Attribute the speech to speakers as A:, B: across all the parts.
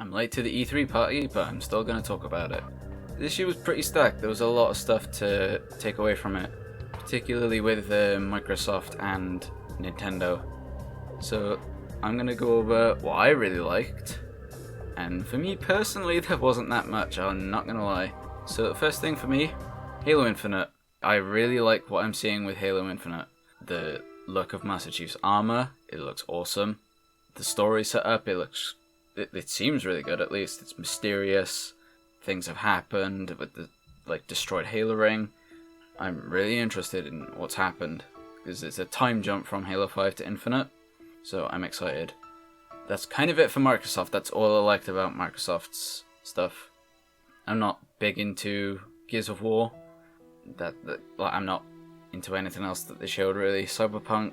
A: I'm late to the E3 party, but I'm still going to talk about it. This year was pretty stacked. There was a lot of stuff to take away from it, particularly with Microsoft and Nintendo. So I'm going to go over what I really liked, and for me personally there wasn't that much, I'm not going to lie. So the first thing for me, Halo Infinite. I really like what I'm seeing with Halo Infinite. The look of Master Chief's armor, it looks awesome. The story set up, it seems really good at least. It's mysterious. Things have happened with the destroyed Halo ring. I'm really interested in what's happened because it's a time jump from Halo 5 to Infinite, so I'm excited. That's kind of it for Microsoft. That's all I liked about Microsoft's stuff. I'm not big into Gears of War. I'm not into anything else that they showed really. Cyberpunk,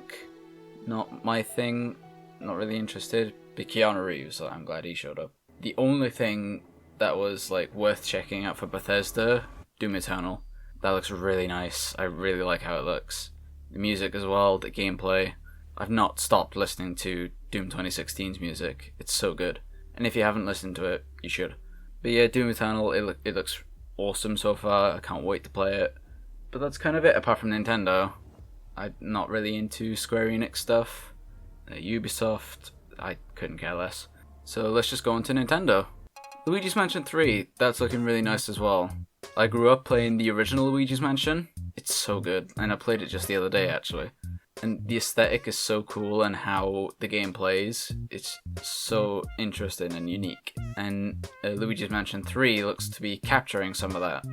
A: not my thing. Not really interested. But Keanu Reeves, I'm glad he showed up. The only thing that was worth checking out for Bethesda, Doom Eternal. That looks really nice. I really like how it looks. The music as well, the gameplay. I've not stopped listening to Doom 2016's music. It's so good. And if you haven't listened to it, you should. But yeah, Doom Eternal, it looks awesome so far. I can't wait to play it. But that's kind of it, apart from Nintendo. I'm not really into Square Enix stuff. Ubisoft, I couldn't care less. So let's just go on to Nintendo. Luigis Mansion 3, that's looking really nice as well. I grew up playing the original Luigis Mansion. It's so good, and I played it just the other day actually. And the aesthetic is so cool, and how the game plays, it's so interesting and unique. And Luigi's Mansion 3 looks to be capturing some of that,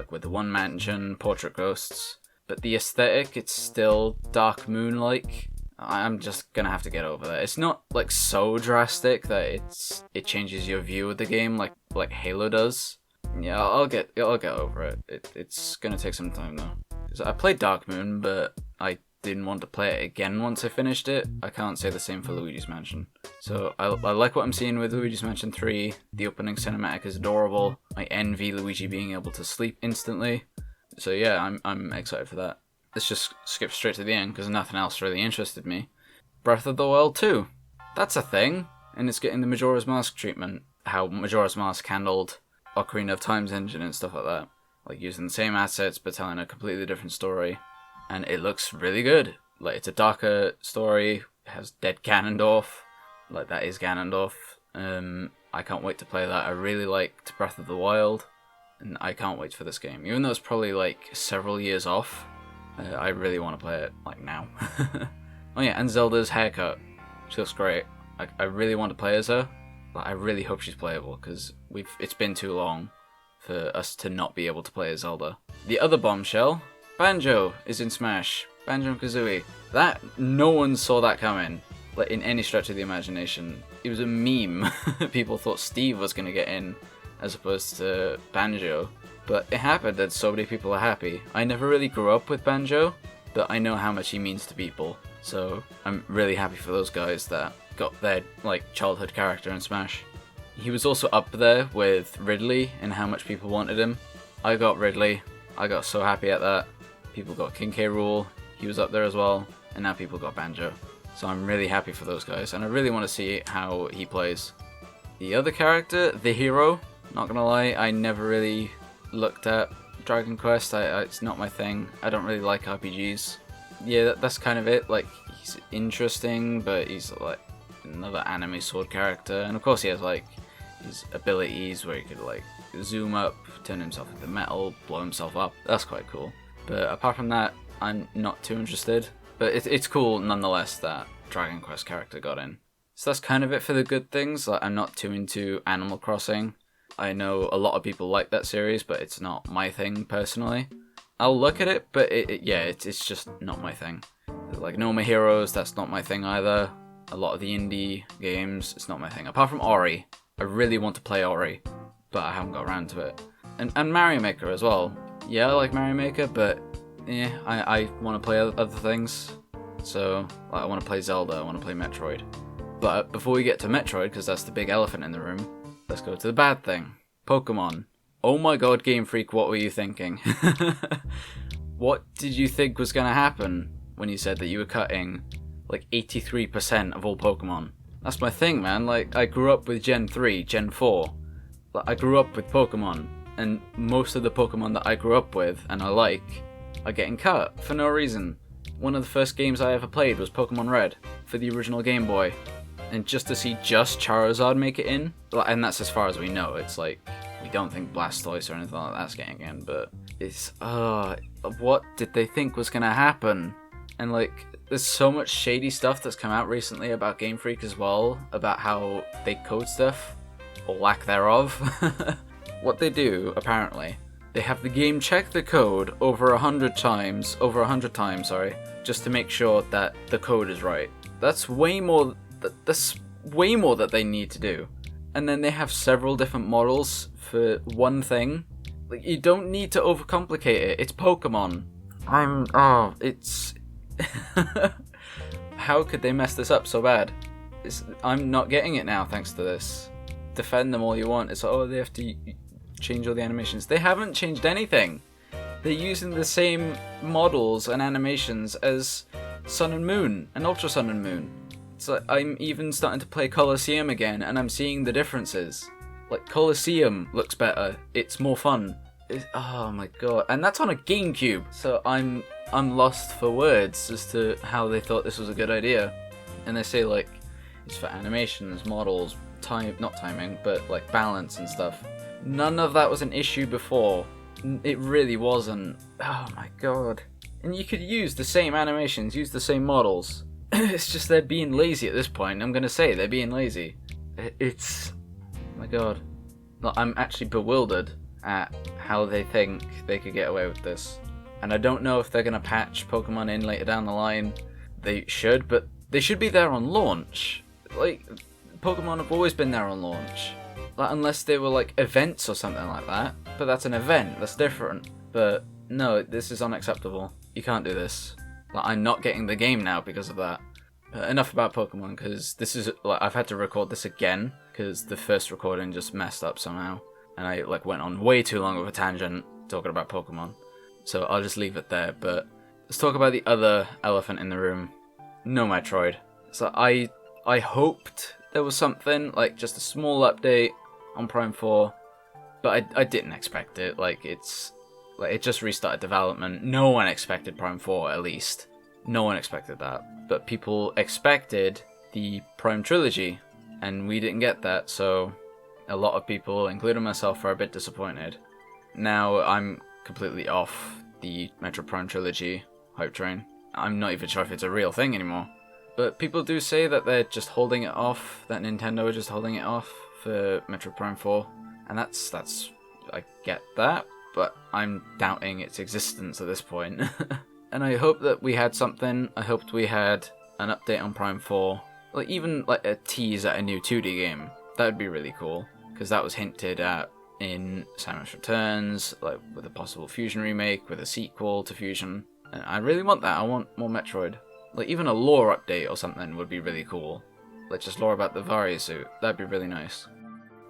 A: with the one mansion, portrait ghosts. But the aesthetic, it's still Dark Moon-like. I'm just gonna have to get over that. It's not so drastic that it changes your view of the game like Halo does. Yeah, I'll get over it. It's gonna take some time though. 'Cause I played Dark Moon, but I didn't want to play it again once I finished it. I can't say the same for Luigi's Mansion. So I like what I'm seeing with Luigi's Mansion 3. The opening cinematic is adorable. I envy Luigi being able to sleep instantly. So yeah, I'm excited for that. Let's just skip straight to the end because nothing else really interested me. Breath of the Wild 2. That's a thing, and it's getting the Majora's Mask treatment. How Majora's Mask handled Ocarina of Time's engine and stuff like that. Using the same assets but telling a completely different story. And it looks really good. It's a darker story. It has dead Ganondorf. That is Ganondorf. I can't wait to play that. I really liked Breath of the Wild, and I can't wait for this game. Even though it's probably several years off, I really want to play it now. Oh yeah, and Zelda's haircut. She looks great. I really want to play as her. I really hope she's playable because it's been too long for us to not be able to play as Zelda. The other bombshell, Banjo is in Smash. Banjo-kazooie. That, no one saw that coming. In any stretch of the imagination. It was a meme. People thought Steve was going to get in as opposed to Banjo. But it happened and so many people are happy. I never really grew up with Banjo, but I know how much he means to people. So I'm really happy for those guys that got their childhood character in Smash. He was also up there with Ridley and how much people wanted him. I got Ridley. I got so happy at that. People got King K. Rool. He was up there as well. And now people got Banjo. So I'm really happy for those guys. And I really want to see how he plays. The other character, the hero, not gonna lie, I never really looked at Dragon Quest. It's not my thing. I don't really like RPGs. Yeah, that's kind of it. He's interesting, but he's another anime sword character. And of course he has his abilities where he could zoom up, turn himself into metal, blow himself up. That's quite cool. But apart from that, I'm not too interested. But it's cool nonetheless that Dragon Quest character got in. So that's kind of it for the good things. I'm not too into Animal Crossing. I know a lot of people like that series, but it's not my thing personally. I'll look at it, but it's just not my thing. No More Heroes, that's not my thing either. A lot of the indie games, it's not my thing. Apart from Ori. I really want to play Ori, but I haven't got around to it. And Mario Maker as well. Yeah, I like Mario Maker, but yeah, I want to play other things. So, I want to play Zelda, I want to play Metroid. But before we get to Metroid, because that's the big elephant in the room, let's go to the bad thing. Pokemon. Oh my god, Game Freak, what were you thinking? What did you think was going to happen when you said that you were cutting 83% of all Pokemon? That's my thing, man. Like, I grew up with Gen 3, Gen 4. Like, I grew up with Pokemon, and most of the Pokemon that I grew up with and I like are getting cut for no reason. One of the first games I ever played was Pokemon Red for the original Game Boy, and just to see just Charizard make it in, and that's as far as we know. It's like, we don't think Blastoise or anything like that's getting in, but it's, what did they think was gonna happen? And like, there's so much shady stuff that's come out recently about Game Freak as well, about how they code stuff, or lack thereof. What they do, apparently, they have the game check the code over 100 times, just to make sure that the code is right. That's way more that they need to do. And then they have several different models for one thing. Like, you don't need to overcomplicate it. It's Pokemon. It's... How could they mess this up so bad? I'm not getting it now thanks to this. Defend them all you want. It's like, they have to change all the animations. They haven't changed anything. They're using the same models and animations as Sun and Moon and Ultra Sun and Moon. It's like, I'm even starting to play Colosseum again, and I'm seeing the differences. Like, Colosseum looks better. It's more fun. Oh my god. And that's on a GameCube. So I'm lost for words as to how they thought this was a good idea. And they say, like, it's for animations, models, not timing, but like balance and stuff. None of that was an issue before. It really wasn't. Oh my god. And you could use the same animations, use the same models. It's just they're being lazy at this point. I'm gonna say they're being lazy. It's... oh my god. I'm actually bewildered at how they think they could get away with this. And I don't know if they're gonna patch Pokemon in later down the line. They should, but they should be there on launch. Like, Pokemon have always been there on launch. Like, unless they were like events or something like that. But that's an event, that's different. But no, this is unacceptable. You can't do this. Like, I'm not getting the game now because of that. Enough about Pokemon, because this is, like, I've had to record this again, because the first recording just messed up somehow. And I, like, went on way too long of a tangent talking about Pokemon. So I'll just leave it there, but let's talk about the other elephant in the room. No Metroid. So I hoped there was something, like just a small update on Prime 4, but I didn't expect it. Like, it just restarted development. No one expected Prime 4, at least. No one expected that. But people expected the Prime Trilogy, and we didn't get that, so a lot of people, including myself, are a bit disappointed. Now I'm completely off the Metroid Prime Trilogy hype train. I'm not even sure if it's a real thing anymore. But people do say that they're just holding it off, that Nintendo is just holding it off for Metroid Prime 4. And that's I get that, but I'm doubting its existence at this point. And I hope that we had something. I hoped we had an update on Prime 4. Like, even like a tease at a new 2D game. That would be really cool, because that was hinted at in Samus Returns, like with a possible Fusion remake, with a sequel to Fusion. And I really want that. I want more Metroid. Like, even a lore update or something would be really cool. Like, just lore about the Varia suit. That'd be really nice.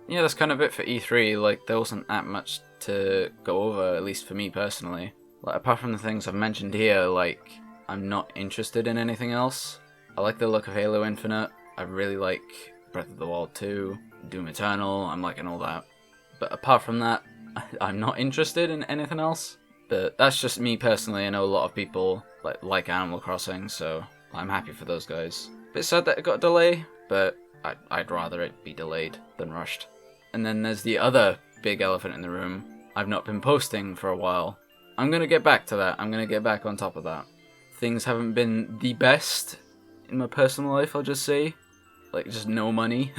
A: Yeah, that's kind of it for E3. Like, there wasn't that much to go over, at least for me personally. Like, apart from the things I've mentioned here, like, I'm not interested in anything else. I like the look of Halo Infinite. I really like Breath of the Wild 2, Doom Eternal. I'm liking all that. But apart from that, I'm not interested in anything else. But that's just me personally. I know a lot of people like Animal Crossing, so I'm happy for those guys. Bit sad that it got a delay, but I'd rather it be delayed than rushed. And then there's the other big elephant in the room. I've not been posting for a while. I'm going to get back to that. I'm going to get back on top of that. Things haven't been the best in my personal life, I'll just say. Like, just no money.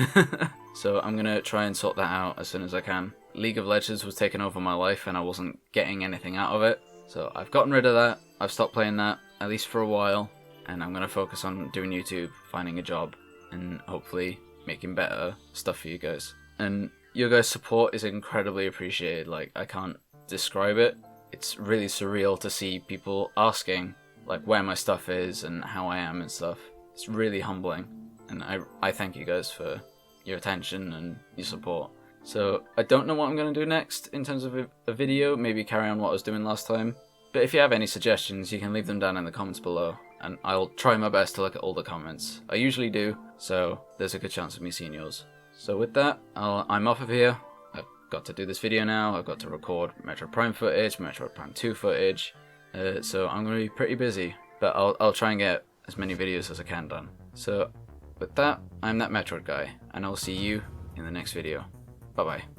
A: So I'm going to try and sort that out as soon as I can. League of Legends was taking over my life and I wasn't getting anything out of it. So I've gotten rid of that. I've stopped playing that, at least for a while. And I'm going to focus on doing YouTube, finding a job, and hopefully making better stuff for you guys. And your guys' support is incredibly appreciated. Like, I can't describe it. It's really surreal to see people asking, like, where my stuff is and how I am and stuff. It's really humbling. And I thank you guys for your attention and your support. So I don't know what I'm going to do next in terms of a video. Maybe carry on what I was doing last time. But if you have any suggestions, you can leave them down in the comments below. and I'll try my best to look at all the comments. I usually do, so there's a good chance of me seeing yours. So with that, I'm off of here. I've got to do this video now. I've got to record Metroid Prime footage, Metroid Prime 2 footage. So I'm going to be pretty busy, but I'll try and get as many videos as I can done. So with that, I'm that Metroid guy, and I'll see you in the next video. Bye bye.